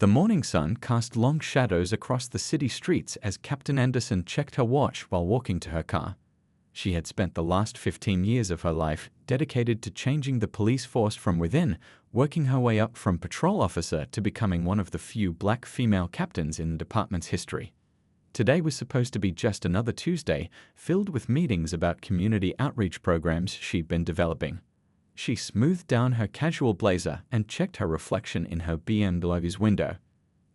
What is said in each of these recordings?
The morning sun cast long shadows across the city streets as Captain Anderson checked her watch while walking to her car. She had spent the last 15 years of her life dedicated to changing the police force from within, working her way up from patrol officer to becoming one of the few black female captains in the department's history. Today was supposed to be just another Tuesday, filled with meetings about community outreach programs she'd been developing. She smoothed down her casual blazer and checked her reflection in her BMW's window.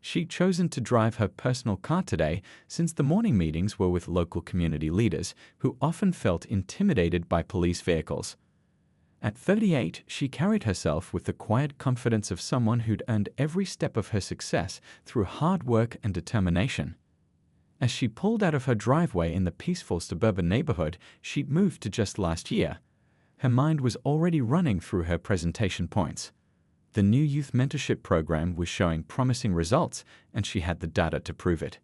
She'd chosen to drive her personal car today since the morning meetings were with local community leaders who often felt intimidated by police vehicles. At 38, she carried herself with the quiet confidence of someone who'd earned every step of her success through hard work and determination. As she pulled out of her driveway in the peaceful suburban neighborhood she'd moved to just last year, her mind was already running through her presentation points. The new youth mentorship program was showing promising results, and she had the data to prove it.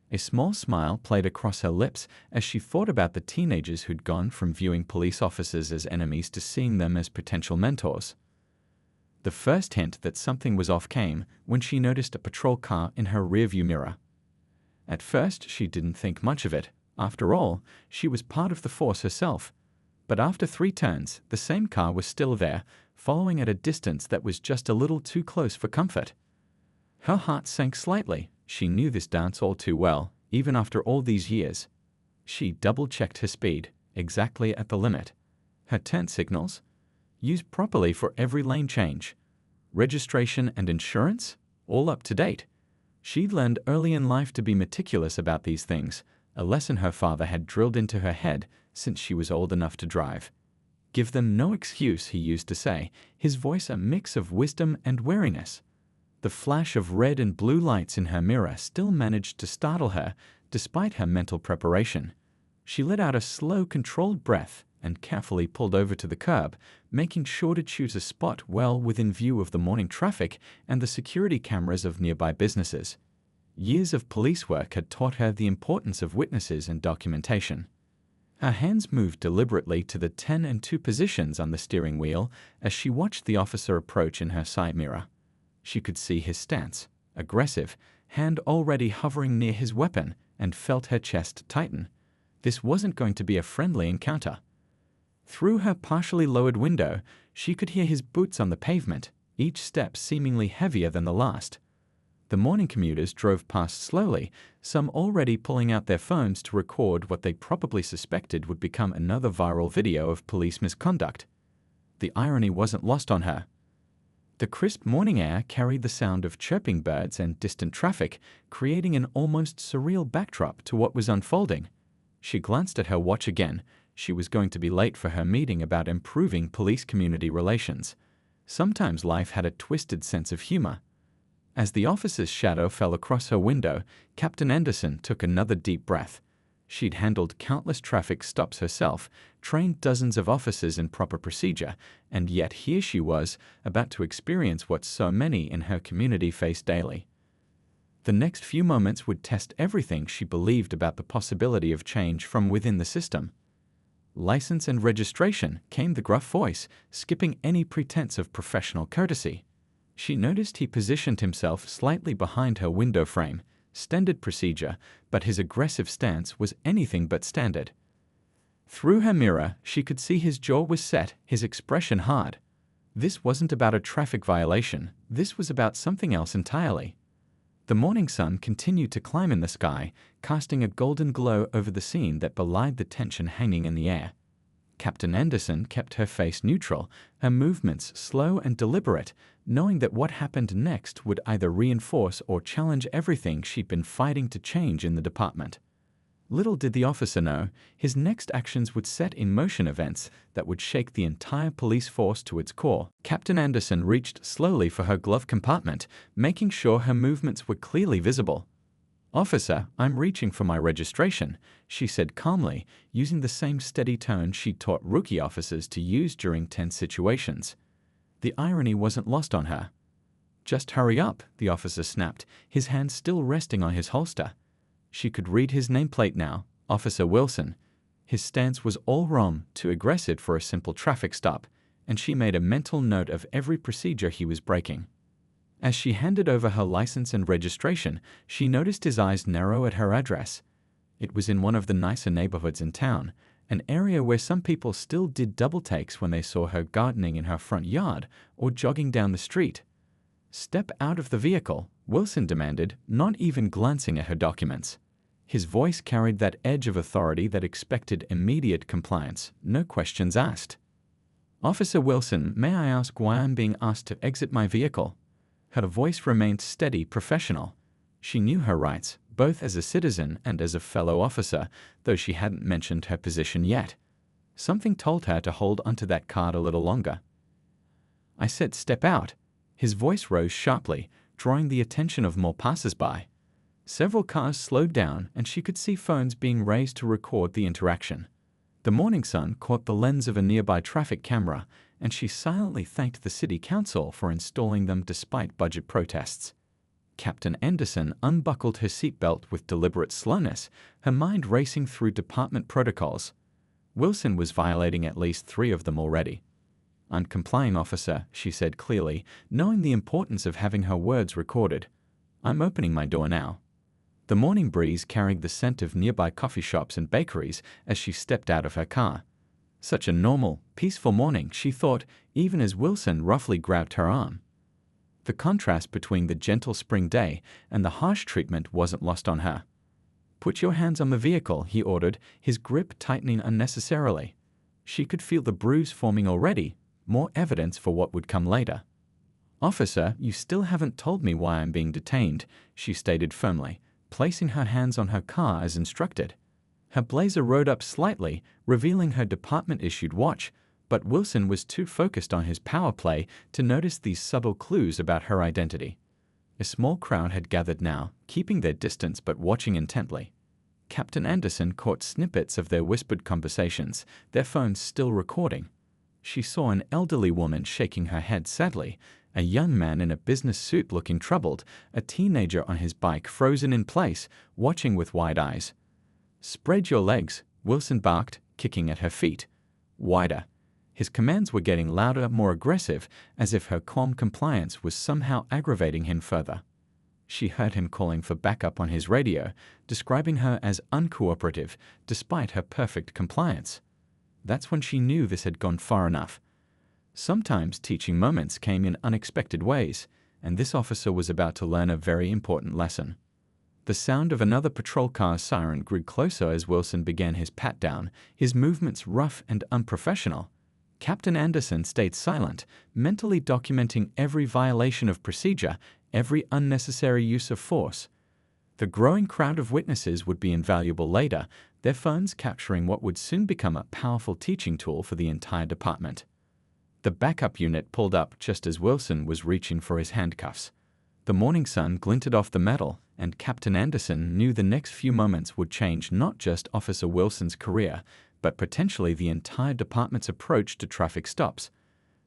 A small smile played across her lips as she thought about the teenagers who'd gone from viewing police officers as enemies to seeing them as potential mentors. The first hint that something was off came when she noticed a patrol car in her rearview mirror. At first, she didn't think much of it. After all, she was part of the force herself. But after 3 turns, the same car was still there, following at a distance that was just a little too close for comfort. Her heart sank slightly. She knew this dance all too well, even after all these years. She double-checked her speed, exactly at the limit. Her turn signals? Used properly for every lane change. Registration and insurance? All up to date. She'd learned early in life to be meticulous about these things, a lesson her father had drilled into her head since she was old enough to drive. Give them no excuse, he used to say, his voice a mix of wisdom and wariness. The flash of red and blue lights in her mirror still managed to startle her, despite her mental preparation. She let out a slow, controlled breath and carefully pulled over to the curb, making sure to choose a spot well within view of the morning traffic and the security cameras of nearby businesses. Years of police work had taught her the importance of witnesses and documentation. Her hands moved deliberately to the 10 and 2 positions on the steering wheel as she watched the officer approach in her side mirror. She could see his stance, aggressive, hand already hovering near his weapon, and felt her chest tighten. This wasn't going to be a friendly encounter. Through her partially lowered window, she could hear his boots on the pavement, each step seemingly heavier than the last. The morning commuters drove past slowly, some already pulling out their phones to record what they probably suspected would become another viral video of police misconduct. The irony wasn't lost on her. The crisp morning air carried the sound of chirping birds and distant traffic, creating an almost surreal backdrop to what was unfolding. She glanced at her watch again. She was going to be late for her meeting about improving police-community relations. Sometimes life had a twisted sense of humor. As the officer's shadow fell across her window, Captain Anderson took another deep breath. She'd handled countless traffic stops herself, trained dozens of officers in proper procedure, and yet here she was, about to experience what so many in her community face daily. The next few moments would test everything she believed about the possibility of change from within the system. License and registration, came the gruff voice, skipping any pretense of professional courtesy. She noticed he positioned himself slightly behind her window frame. Standard procedure, but his aggressive stance was anything but standard. Through her mirror, she could see his jaw was set, his expression hard. This wasn't about a traffic violation. This was about something else entirely. The morning sun continued to climb in the sky, casting a golden glow over the scene that belied the tension hanging in the air. Captain Anderson kept her face neutral, her movements slow and deliberate, knowing that what happened next would either reinforce or challenge everything she'd been fighting to change in the department. Little did the officer know, his next actions would set in motion events that would shake the entire police force to its core. Captain Anderson reached slowly for her glove compartment, making sure her movements were clearly visible. "Officer, I'm reaching for my registration," she said calmly, using the same steady tone she'd taught rookie officers to use during tense situations. The irony wasn't lost on her. "Just hurry up," the officer snapped, his hand still resting on his holster. She could read his nameplate now, Officer Wilson. His stance was all wrong, too aggressive for a simple traffic stop, and she made a mental note of every procedure he was breaking. As she handed over her license and registration, she noticed his eyes narrow at her address. It was in one of the nicer neighborhoods in town, an area where some people still did double takes when they saw her gardening in her front yard or jogging down the street. "Step out of the vehicle," Wilson demanded, not even glancing at her documents. His voice carried that edge of authority that expected immediate compliance, no questions asked. "Officer Wilson, may I ask why I'm being asked to exit my vehicle?" Her voice remained steady, professional. She knew her rights, both as a citizen and as a fellow officer, though she hadn't mentioned her position yet. Something told her to hold onto that card a little longer. "I said step out." His voice rose sharply, drawing the attention of more passers-by. Several cars slowed down, and she could see phones being raised to record the interaction. The morning sun caught the lens of a nearby traffic camera, and she silently thanked the city council for installing them despite budget protests. Captain Anderson unbuckled her seatbelt with deliberate slowness, her mind racing through department protocols. Wilson was violating at least 3 of them already. "I'm complying, officer," she said clearly, knowing the importance of having her words recorded. "I'm opening my door now." The morning breeze carried the scent of nearby coffee shops and bakeries as she stepped out of her car. Such a normal, peaceful morning, she thought, even as Wilson roughly grabbed her arm. The contrast between the gentle spring day and the harsh treatment wasn't lost on her. "Put your hands on the vehicle," he ordered, his grip tightening unnecessarily. She could feel the bruise forming already, more evidence for what would come later. "Officer, you still haven't told me why I'm being detained," she stated firmly, placing her hands on her car as instructed. Her blazer rode up slightly, revealing her department-issued watch, but Wilson was too focused on his power play to notice these subtle clues about her identity. A small crowd had gathered now, keeping their distance but watching intently. Captain Anderson caught snippets of their whispered conversations, their phones still recording. She saw an elderly woman shaking her head sadly, a young man in a business suit looking troubled, a teenager on his bike frozen in place, watching with wide eyes. "Spread your legs," Wilson barked, kicking at her feet. Wider. His commands were getting louder, more aggressive, as if her calm compliance was somehow aggravating him further. She heard him calling for backup on his radio, describing her as uncooperative, despite her perfect compliance. That's when she knew this had gone far enough. Sometimes teaching moments came in unexpected ways, and this officer was about to learn a very important lesson. The sound of another patrol car's siren grew closer as Wilson began his pat-down, his movements rough and unprofessional. Captain Anderson stayed silent, mentally documenting every violation of procedure, every unnecessary use of force. The growing crowd of witnesses would be invaluable later, their phones capturing what would soon become a powerful teaching tool for the entire department. The backup unit pulled up just as Wilson was reaching for his handcuffs. The morning sun glinted off the metal, and Captain Anderson knew the next few moments would change not just Officer Wilson's career, but potentially the entire department's approach to traffic stops.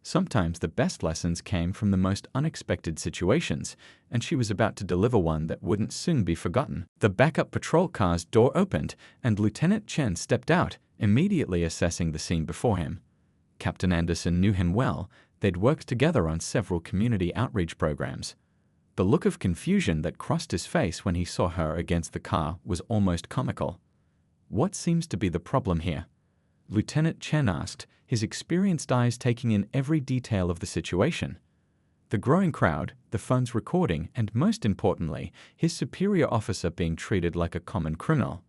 Sometimes the best lessons came from the most unexpected situations, and she was about to deliver one that wouldn't soon be forgotten. The backup patrol car's door opened, and Lieutenant Chen stepped out, immediately assessing the scene before him. Captain Anderson knew him well. They'd worked together on several community outreach programs. The look of confusion that crossed his face when he saw her against the car was almost comical. "What seems to be the problem here?" Lieutenant Chen asked, his experienced eyes taking in every detail of the situation. The growing crowd, the phones recording, and most importantly, his superior officer being treated like a common criminal.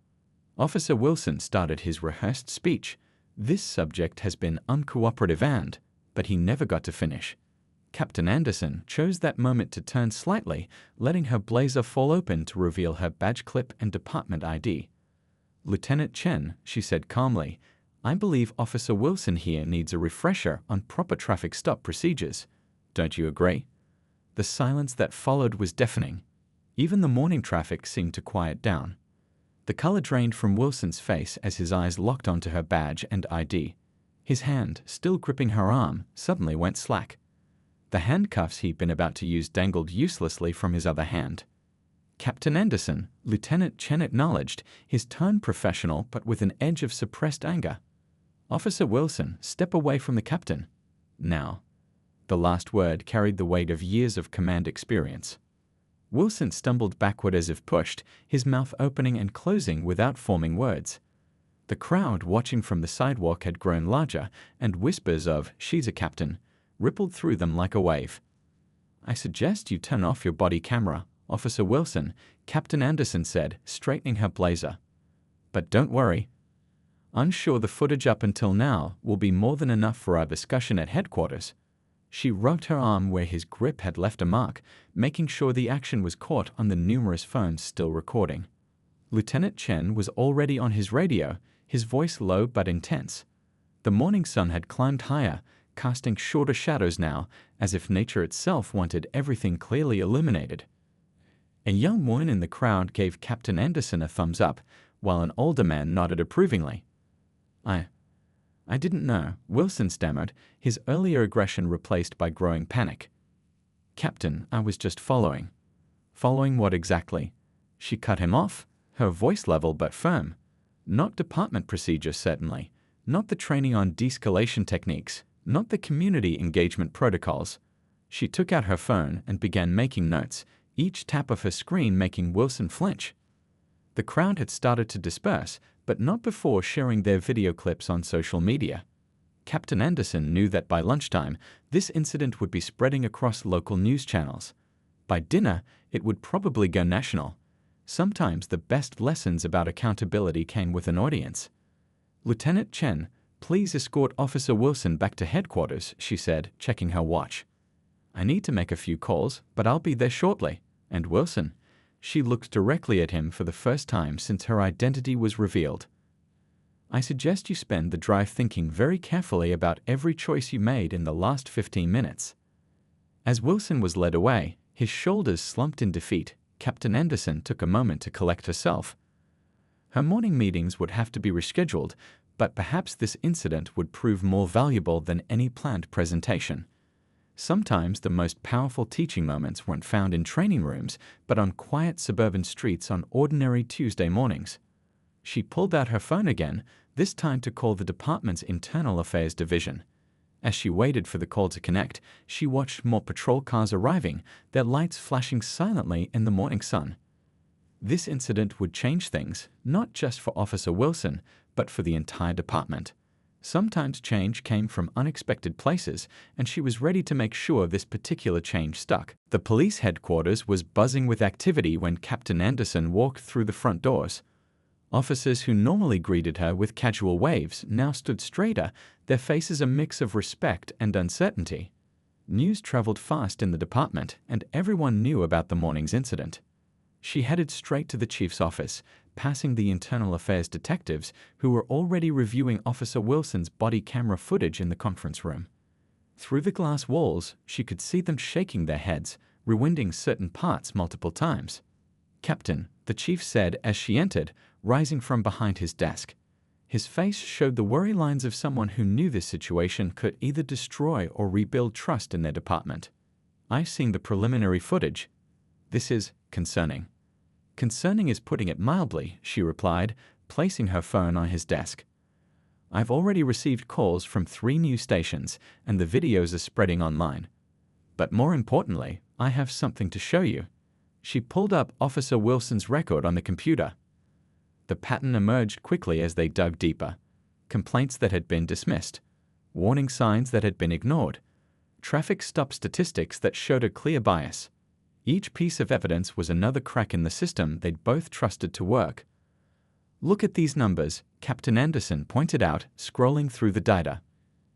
Officer Wilson started his rehearsed speech. "This subject has been uncooperative and," but he never got to finish. Captain Anderson chose that moment to turn slightly, letting her blazer fall open to reveal her badge clip and department ID. "Lieutenant Chen," she said calmly, "I believe Officer Wilson here needs a refresher on proper traffic stop procedures. Don't you agree?" The silence that followed was deafening. Even the morning traffic seemed to quiet down. The color drained from Wilson's face as his eyes locked onto her badge and ID. His hand, still gripping her arm, suddenly went slack. The handcuffs he'd been about to use dangled uselessly from his other hand. "Captain Anderson," Lieutenant Chen acknowledged, his tone professional but with an edge of suppressed anger. "Officer Wilson, step away from the captain. Now." The last word carried the weight of years of command experience. Wilson stumbled backward as if pushed, his mouth opening and closing without forming words. The crowd watching from the sidewalk had grown larger, and whispers of, "She's a captain," rippled through them like a wave. "I suggest you turn off your body camera, Officer Wilson," Captain Anderson said, straightening her blazer. "But don't worry. I'm sure the footage up until now will be more than enough for our discussion at headquarters." She rubbed her arm where his grip had left a mark, making sure the action was caught on the numerous phones still recording. Lieutenant Chen was already on his radio, his voice low but intense. The morning sun had climbed higher, casting shorter shadows now, as if nature itself wanted everything clearly illuminated. A young woman in the crowd gave Captain Anderson a thumbs up, while an older man nodded approvingly. I didn't know," Wilson stammered, his earlier aggression replaced by growing panic. "Captain, I was just following." "Following what exactly?" She cut him off, her voice level but firm. "Not department procedure, certainly. Not the training on de-escalation techniques. Not the community engagement protocols." She took out her phone and began making notes, each tap of her screen making Wilson flinch. The crowd had started to disperse, but not before sharing their video clips on social media. Captain Anderson knew that by lunchtime, this incident would be spreading across local news channels. By dinner, it would probably go national. Sometimes the best lessons about accountability came with an audience. "Lieutenant Chen, please escort Officer Wilson back to headquarters," she said, checking her watch. "I need to make a few calls, but I'll be there shortly. And Wilson," she looked directly at him for the first time since her identity was revealed, "I suggest you spend the drive thinking very carefully about every choice you made in the last 15 minutes. As Wilson was led away, his shoulders slumped in defeat, Captain Anderson took a moment to collect herself. Her morning meetings would have to be rescheduled, but perhaps this incident would prove more valuable than any planned presentation. Sometimes the most powerful teaching moments weren't found in training rooms, but on quiet suburban streets on ordinary Tuesday mornings. She pulled out her phone again, this time to call the department's Internal Affairs Division. As she waited for the call to connect, she watched more patrol cars arriving, their lights flashing silently in the morning sun. This incident would change things, not just for Officer Wilson, but for the entire department. Sometimes change came from unexpected places, and she was ready to make sure this particular change stuck. The police headquarters was buzzing with activity when Captain Anderson walked through the front doors. Officers who normally greeted her with casual waves now stood straighter, their faces a mix of respect and uncertainty. News traveled fast in the department, and everyone knew about the morning's incident. She headed straight to the chief's office, passing the Internal Affairs detectives who were already reviewing Officer Wilson's body camera footage in the conference room. Through the glass walls, she could see them shaking their heads, rewinding certain parts multiple times. "Captain," the chief said as she entered, rising from behind his desk. His face showed the worry lines of someone who knew this situation could either destroy or rebuild trust in their department. "I've seen the preliminary footage. This is concerning." "Concerning is putting it mildly," she replied, placing her phone on his desk. "I've already received calls from 3 news stations, and the videos are spreading online. But more importantly, I have something to show you." She pulled up Officer Wilson's record on the computer. The pattern emerged quickly as they dug deeper. Complaints that had been dismissed. Warning signs that had been ignored. Traffic stop statistics that showed a clear bias. Each piece of evidence was another crack in the system they'd both trusted to work. "Look at these numbers," Captain Anderson pointed out, scrolling through the data.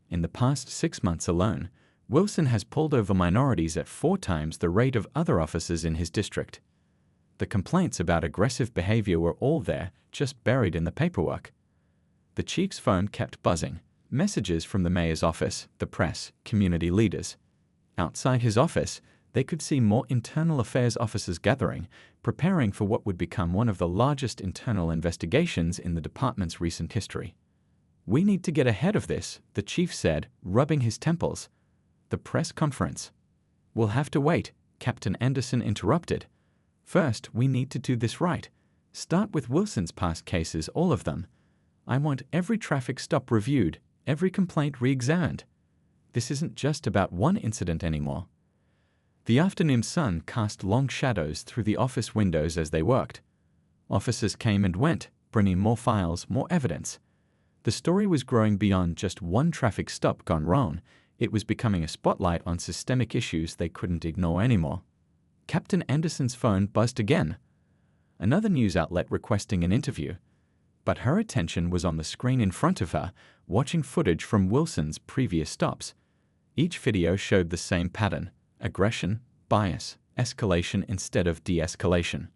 "In the past 6 months alone, Wilson has pulled over minorities at 4 times the rate of other officers in his district. The complaints about aggressive behavior were all there, just buried in the paperwork." The chief's phone kept buzzing. Messages from the mayor's office, the press, community leaders. Outside his office, they could see more internal affairs officers gathering, preparing for what would become one of the largest internal investigations in the department's recent history. "We need to get ahead of this," the chief said, rubbing his temples. "The press conference." "We'll have to wait," Captain Anderson interrupted. "First, we need to do this right. Start with Wilson's past cases, all of them. I want every traffic stop reviewed, every complaint re-examined." This isn't just about one incident anymore. The afternoon sun cast long shadows through the office windows as they worked. Officers came and went, bringing more files, more evidence. The story was growing beyond just one traffic stop gone wrong. It was becoming a spotlight on systemic issues they couldn't ignore anymore. Captain Anderson's phone buzzed again. Another news outlet requesting an interview. But her attention was on the screen in front of her, watching footage from Wilson's previous stops. Each video showed the same pattern: aggression, bias, escalation instead of de-escalation.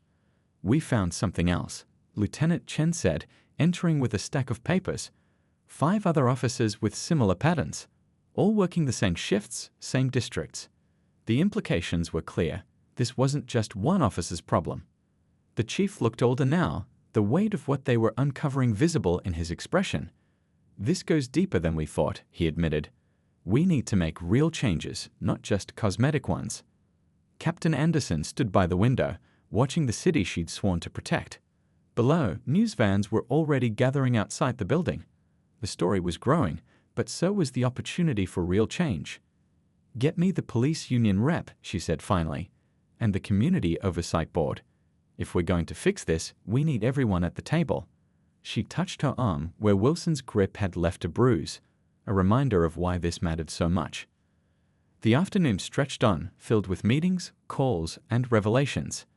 "We found something else," Lieutenant Chen said, entering with a stack of papers. 5 other officers with similar patterns, all working the same shifts, same districts. The implications were clear. This wasn't just one officer's problem. The chief looked older now, the weight of what they were uncovering visible in his expression. "This goes deeper than we thought," he admitted. "We need to make real changes, not just cosmetic ones." Captain Anderson stood by the window, watching the city she'd sworn to protect. Below, news vans were already gathering outside the building. The story was growing, but so was the opportunity for real change. "Get me the police union rep," she said finally, "and the community oversight board. If we're going to fix this, we need everyone at the table." She touched her arm where Wilson's grip had left a bruise, a reminder of why this mattered so much. The afternoon stretched on, filled with meetings, calls, and revelations.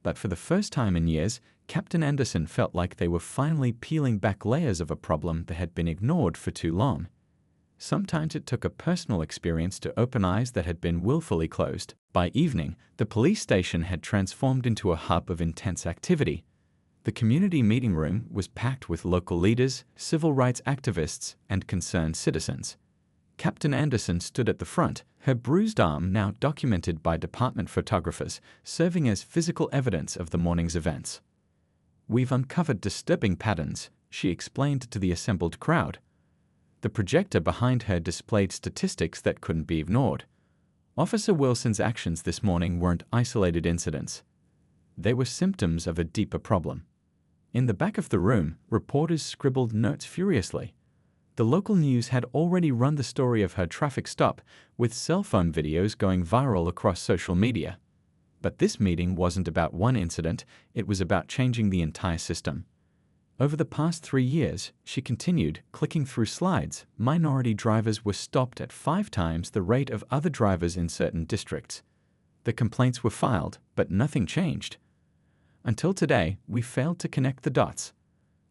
But for the first time in years, Captain Anderson felt like they were finally peeling back layers of a problem that had been ignored for too long. Sometimes it took a personal experience to open eyes that had been willfully closed. By evening, the police station had transformed into a hub of intense activity. The community meeting room was packed with local leaders, civil rights activists, and concerned citizens. Captain Anderson stood at the front, her bruised arm now documented by department photographers, serving as physical evidence of the morning's events. "We've uncovered disturbing patterns," she explained to the assembled crowd. The projector behind her displayed statistics that couldn't be ignored. Officer Wilson's actions this morning weren't isolated incidents. They were symptoms of a deeper problem. In the back of the room, reporters scribbled notes furiously. The local news had already run the story of her traffic stop, with cell phone videos going viral across social media. But this meeting wasn't about one incident, it was about changing the entire system. Over the past 3 years, she continued, clicking through slides, minority drivers were stopped at 5 times the rate of other drivers in certain districts. The complaints were filed, but nothing changed. Until today, we failed to connect the dots.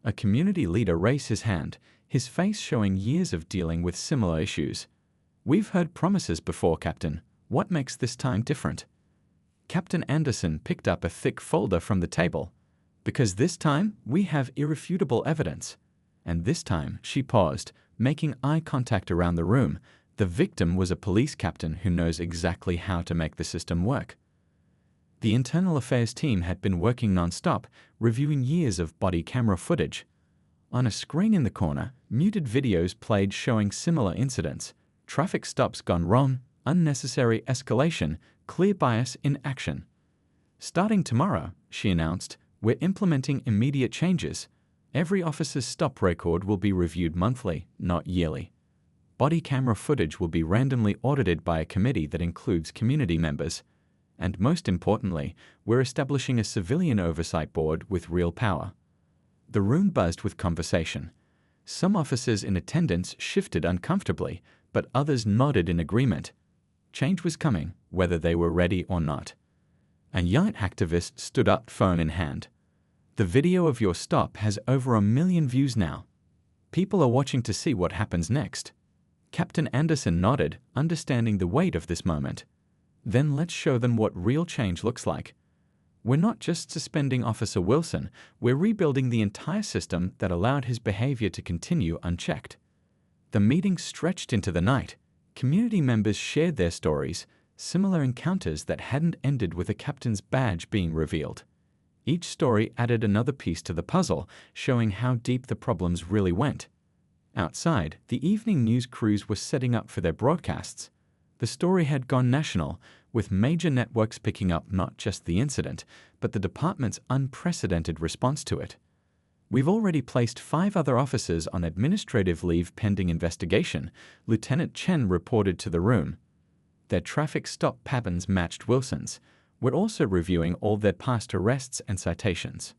A community leader raised his hand, his face showing years of dealing with similar issues. "We've heard promises before, Captain. What makes this time different?" Captain Anderson picked up a thick folder from the table. "Because this time, we have irrefutable evidence." And this time, she paused, making eye contact around the room. The victim was a police captain who knows exactly how to make the system work. The internal affairs team had been working non-stop, reviewing years of body camera footage. On a screen in the corner, muted videos played showing similar incidents: traffic stops gone wrong, unnecessary escalation, clear bias in action. "Starting tomorrow," she announced, "we're implementing immediate changes. Every officer's stop record will be reviewed monthly, not yearly. Body camera footage will be randomly audited by a committee that includes community members. And most importantly, we're establishing a civilian oversight board with real power." The room buzzed with conversation. Some officers in attendance shifted uncomfortably, but others nodded in agreement. Change was coming, whether they were ready or not. A young activist stood up, phone in hand. "The video of your stop has over 1 million views now. People are watching to see what happens next." Captain Anderson nodded, understanding the weight of this moment. "Then let's show them what real change looks like. We're not just suspending Officer Wilson, we're rebuilding the entire system that allowed his behavior to continue unchecked." The meeting stretched into the night. Community members shared their stories, similar encounters that hadn't ended with a captain's badge being revealed. Each story added another piece to the puzzle, showing how deep the problems really went. Outside, the evening news crews were setting up for their broadcasts. The story had gone national, with major networks picking up not just the incident, but the department's unprecedented response to it. We've already placed 5 other officers on administrative leave pending investigation, Lieutenant Chen reported to the room. Their traffic stop patterns matched Wilson's. We're also reviewing all their past arrests and citations.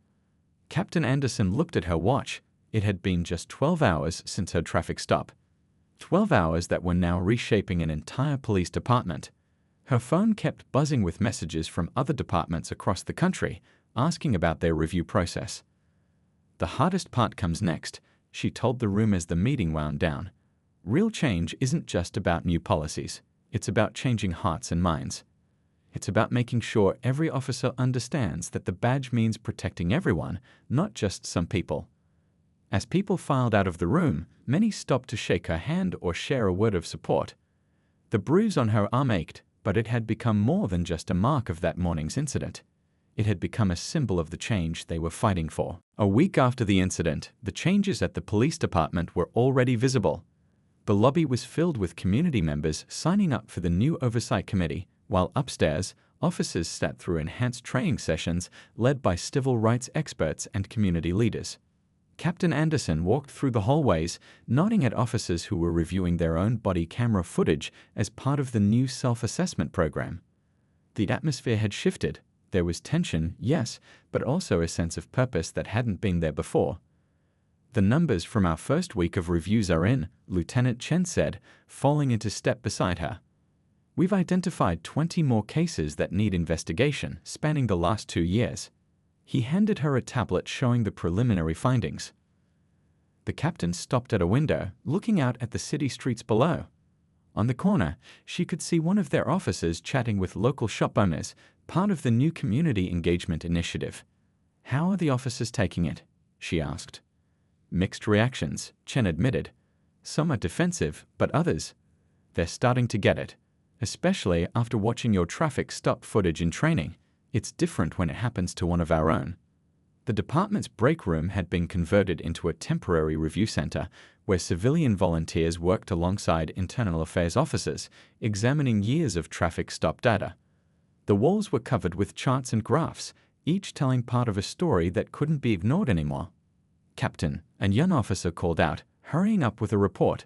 Captain Anderson looked at her watch. It had been just 12 hours since her traffic stop. 12 hours that were now reshaping an entire police department. Her phone kept buzzing with messages from other departments across the country, asking about their review process. The hardest part comes next, she told the room as the meeting wound down. Real change isn't just about new policies. It's about changing hearts and minds. It's about making sure every officer understands that the badge means protecting everyone, not just some people. As people filed out of the room, many stopped to shake her hand or share a word of support. The bruise on her arm ached, but it had become more than just a mark of that morning's incident. It had become a symbol of the change they were fighting for. A week after the incident, the changes at the police department were already visible. The lobby was filled with community members signing up for the new oversight committee, while upstairs, officers sat through enhanced training sessions led by civil rights experts and community leaders. Captain Anderson walked through the hallways, nodding at officers who were reviewing their own body camera footage as part of the new self-assessment program. The atmosphere had shifted. There was tension, yes, but also a sense of purpose that hadn't been there before. The numbers from our first week of reviews are in, Lieutenant Chen said, falling into step beside her. We've identified 20 more cases that need investigation, spanning the last 2 years. He handed her a tablet showing the preliminary findings. The captain stopped at a window, looking out at the city streets below. On the corner, she could see one of their officers chatting with local shop owners, part of the new community engagement initiative. How are the officers taking it? She asked. Mixed reactions, Chen admitted. Some are defensive, but others, they're starting to get it. Especially after watching your traffic stop footage in training. It's different when it happens to one of our own. The department's break room had been converted into a temporary review center where civilian volunteers worked alongside internal affairs officers, examining years of traffic stop data. The walls were covered with charts and graphs, each telling part of a story that couldn't be ignored anymore. Captain, a young officer called out, hurrying up with a report.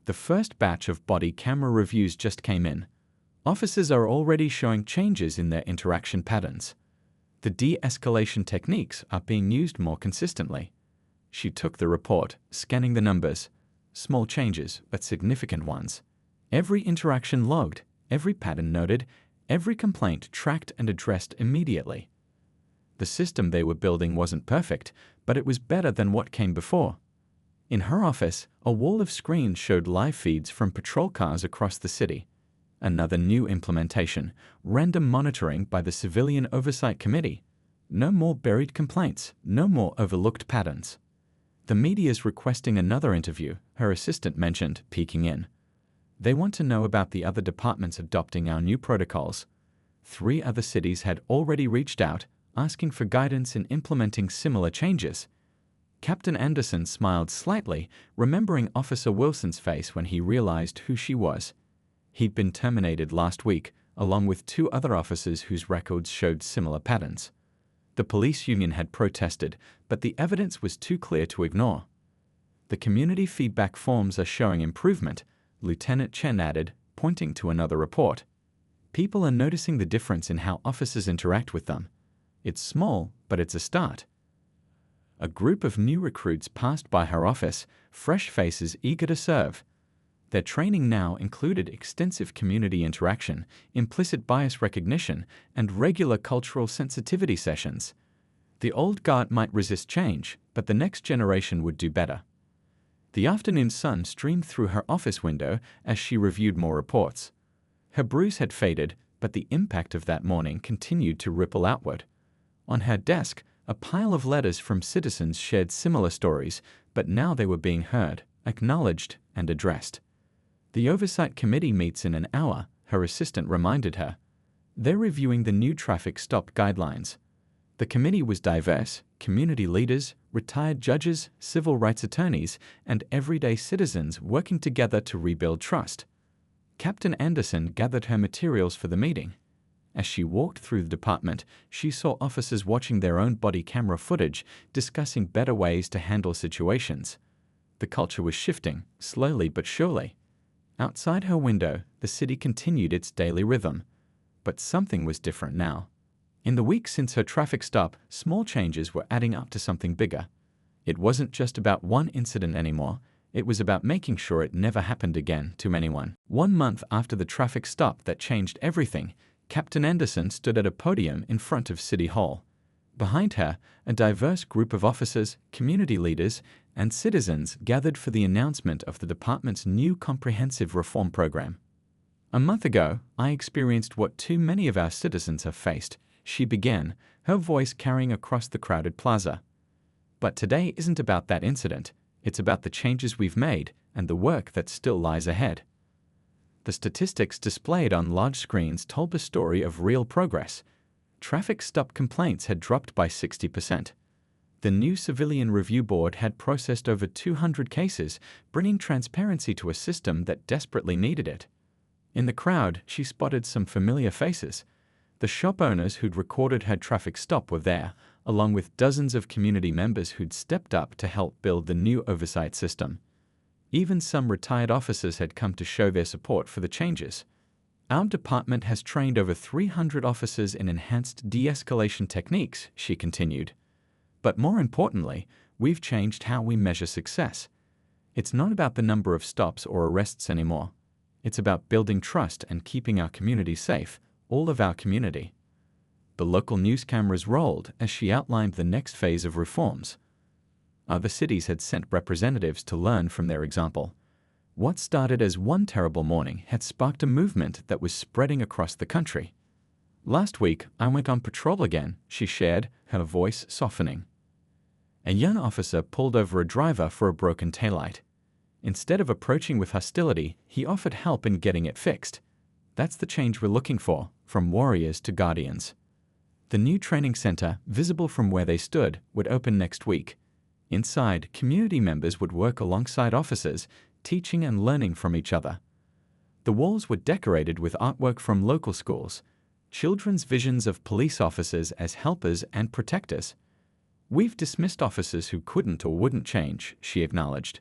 The first batch of body camera reviews just came in. Officers are already showing changes in their interaction patterns. The de-escalation techniques are being used more consistently. She took the report, scanning the numbers. Small changes, but significant ones. Every interaction logged, every pattern noted, every complaint tracked and addressed immediately. The system they were building wasn't perfect, but it was better than what came before. In her office, a wall of screens showed live feeds from patrol cars across the city. Another new implementation, random monitoring by the Civilian Oversight Committee. No more buried complaints, no more overlooked patterns. The media's requesting another interview, her assistant mentioned, peeking in. They want to know about the other departments adopting our new protocols. 3 other cities had already reached out, asking for guidance in implementing similar changes. Captain Anderson smiled slightly, remembering Officer Wilson's face when he realized who she was. He'd been terminated last week, along with 2 other officers whose records showed similar patterns. The police union had protested, but the evidence was too clear to ignore. The community feedback forms are showing improvement, Lieutenant Chen added, pointing to another report. People are noticing the difference in how officers interact with them. It's small, but it's a start. A group of new recruits passed by her office, fresh faces eager to serve. Their training now included extensive community interaction, implicit bias recognition, and regular cultural sensitivity sessions. The old guard might resist change, but the next generation would do better. The afternoon sun streamed through her office window as she reviewed more reports. Her bruise had faded, but the impact of that morning continued to ripple outward. On her desk, a pile of letters from citizens shared similar stories, but now they were being heard, acknowledged, and addressed. The Oversight Committee meets in an hour, her assistant reminded her. They're reviewing the new traffic stop guidelines. The committee was diverse, community leaders, retired judges, civil rights attorneys, and everyday citizens working together to rebuild trust. Captain Anderson gathered her materials for the meeting. As she walked through the department, she saw officers watching their own body camera footage, discussing better ways to handle situations. The culture was shifting, slowly but surely. Outside her window, the city continued its daily rhythm. But something was different now. In the weeks since her traffic stop, small changes were adding up to something bigger. It wasn't just about one incident anymore. It was about making sure it never happened again to anyone. 1 month after the traffic stop that changed everything, Captain Anderson stood at a podium in front of City Hall. Behind her, a diverse group of officers, community leaders, and citizens gathered for the announcement of the department's new comprehensive reform program. A month ago, I experienced what too many of our citizens have faced, she began, her voice carrying across the crowded plaza. But today isn't about that incident. It's about the changes we've made and the work that still lies ahead. The statistics displayed on large screens told the story of real progress. Traffic stop complaints had dropped by 60%. The new Civilian Review Board had processed over 200 cases, bringing transparency to a system that desperately needed it. In the crowd, she spotted some familiar faces. The shop owners who'd recorded her traffic stop were there, along with dozens of community members who'd stepped up to help build the new oversight system. Even some retired officers had come to show their support for the changes. Our department has trained over 300 officers in enhanced de-escalation techniques, she continued. But more importantly, we've changed how we measure success. It's not about the number of stops or arrests anymore. It's about building trust and keeping our community safe, all of our community. The local news cameras rolled as she outlined the next phase of reforms. Other cities had sent representatives to learn from their example. What started as one terrible morning had sparked a movement that was spreading across the country. Last week, I went on patrol again, she shared, her voice softening. A young officer pulled over a driver for a broken taillight. Instead of approaching with hostility, he offered help in getting it fixed. That's the change we're looking for, from warriors to guardians. The new training center, visible from where they stood, would open next week. Inside, community members would work alongside officers, teaching and learning from each other. The walls were decorated with artwork from local schools, children's visions of police officers as helpers and protectors. We've dismissed officers who couldn't or wouldn't change, she acknowledged.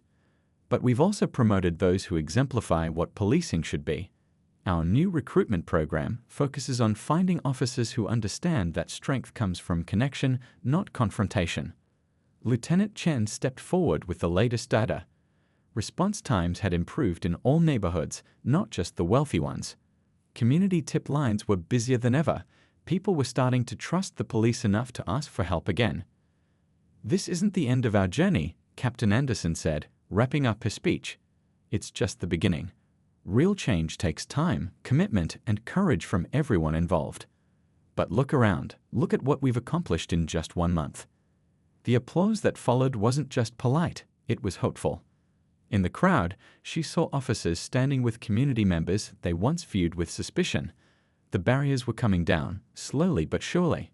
But we've also promoted those who exemplify what policing should be. Our new recruitment program focuses on finding officers who understand that strength comes from connection, not confrontation. Lieutenant Chen stepped forward with the latest data. Response times had improved in all neighborhoods, not just the wealthy ones. Community tip lines were busier than ever. People were starting to trust the police enough to ask for help again. This isn't the end of our journey, Captain Anderson said, wrapping up his speech. It's just the beginning. Real change takes time, commitment, and courage from everyone involved. But look around. Look at what we've accomplished in just 1 month. The applause that followed wasn't just polite, it was hopeful. In the crowd, she saw officers standing with community members they once viewed with suspicion. The barriers were coming down, slowly but surely.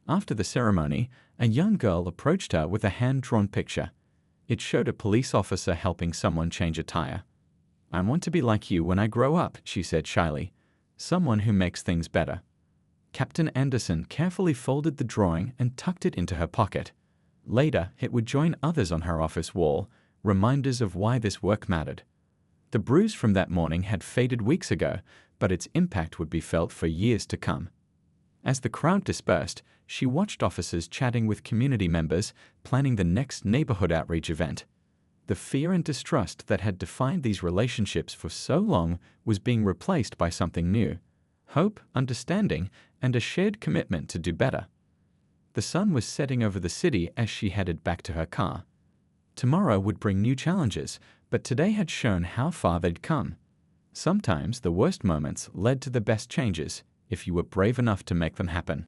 After the ceremony, a young girl approached her with a hand-drawn picture. It showed a police officer helping someone change a tire. "I want to be like you when I grow up," she said shyly. "Someone who makes things better." Captain Anderson carefully folded the drawing and tucked it into her pocket. Later, it would join others on her office wall, reminders of why this work mattered. The bruise from that morning had faded weeks ago, but its impact would be felt for years to come. As the crowd dispersed, she watched officers chatting with community members, planning the next neighborhood outreach event. The fear and distrust that had defined these relationships for so long was being replaced by something new: hope, understanding, and a shared commitment to do better. The sun was setting over the city as she headed back to her car. Tomorrow would bring new challenges, but today had shown how far they'd come. Sometimes the worst moments led to the best changes, if you were brave enough to make them happen.